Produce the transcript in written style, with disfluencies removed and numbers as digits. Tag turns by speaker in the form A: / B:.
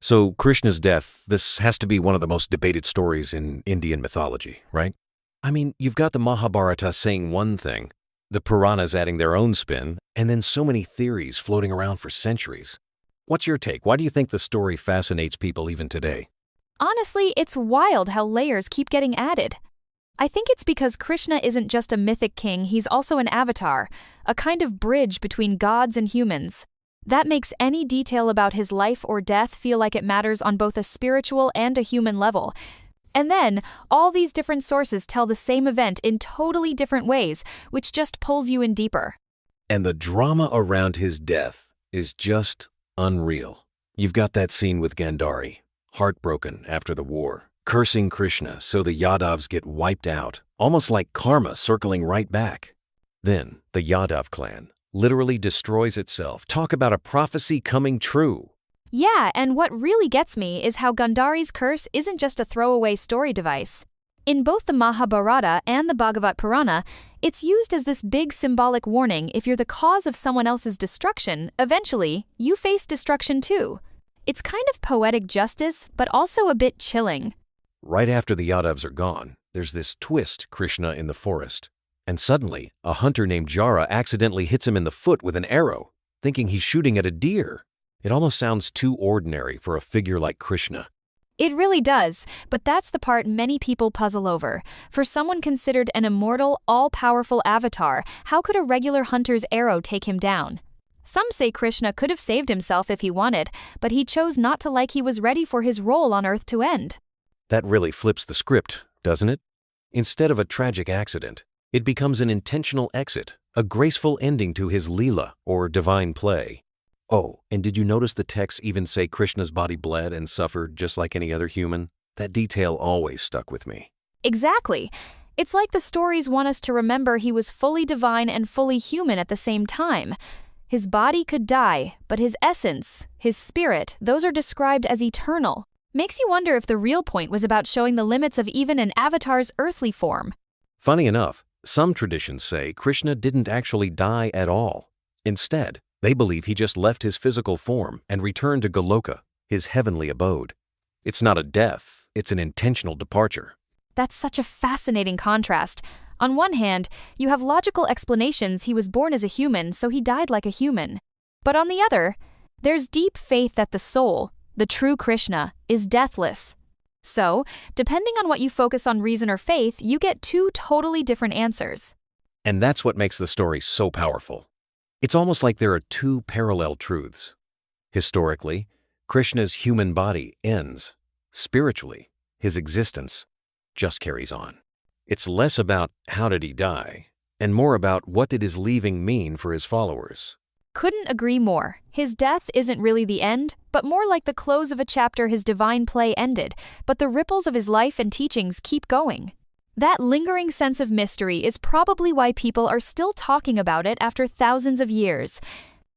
A: So, Krishna's death, this has to be one of the most debated stories in Indian mythology, right? I mean, you've got the Mahabharata saying one thing, the Puranas adding their own spin, and then so many theories floating around for centuries. What's your take? Why do you think the story fascinates people even today?
B: Honestly, it's wild how layers keep getting added. I think it's because Krishna isn't just a mythic king, he's also an avatar, a kind of bridge between gods and humans. That makes any detail about his life or death feel like it matters on both a spiritual and a human level. And then, all these different sources tell the same event in totally different ways, which just pulls you in deeper.
A: And the drama around his death is just unreal. You've got that scene with Gandhari, heartbroken after the war, cursing Krishna so the Yadavs get wiped out, almost like karma circling right back. Then, the Yadav clan literally destroys itself. Talk about a prophecy coming true.
B: Yeah, and what really gets me is how Gandhari's curse isn't just a throwaway story device. In both the Mahabharata and the Bhagavat Purana, it's used as this big symbolic warning: if you're the cause of someone else's destruction, eventually, you face destruction too. It's kind of poetic justice, but also a bit chilling.
A: Right after the Yadavs are gone, there's this twist Krishna in the forest. And suddenly, a hunter named Jara accidentally hits him in the foot with an arrow, thinking he's shooting at a deer. It almost sounds too ordinary for a figure like Krishna.
B: It really does, but that's the part many people puzzle over. For someone considered an immortal, all-powerful avatar, how could a regular hunter's arrow take him down? Some say Krishna could have saved himself if he wanted, but he chose not to, like he was ready for his role on Earth to end.
A: That really flips the script, doesn't it? Instead of a tragic accident, it becomes an intentional exit, a graceful ending to his Leela, or divine play. Oh, and did you notice the texts even say Krishna's body bled and suffered just like any other human? That detail always stuck with me.
B: Exactly. It's like the stories want us to remember he was fully divine and fully human at the same time. His body could die, but his essence, his spirit, those are described as eternal. Makes you wonder if the real point was about showing the limits of even an avatar's earthly form.
A: Funny enough, some traditions say Krishna didn't actually die at all. Instead, they believe he just left his physical form and returned to Goloka, his heavenly abode. It's not a death, it's an intentional departure.
B: That's such a fascinating contrast. On one hand, you have logical explanations: he was born as a human, so he died like a human. But on the other, there's deep faith that the soul, the true Krishna, is deathless. So, depending on what you focus on, reason or faith, you get two totally different answers.
A: And that's what makes the story so powerful. It's almost like there are two parallel truths. Historically, Krishna's human body ends. Spiritually, his existence just carries on. It's less about how did he die, and more about what did his leaving mean for his followers.
B: Couldn't agree more. His death isn't really the end, but more like the close of a chapter. His divine play ended, but the ripples of his life and teachings keep going. That lingering sense of mystery is probably why people are still talking about it after thousands of years.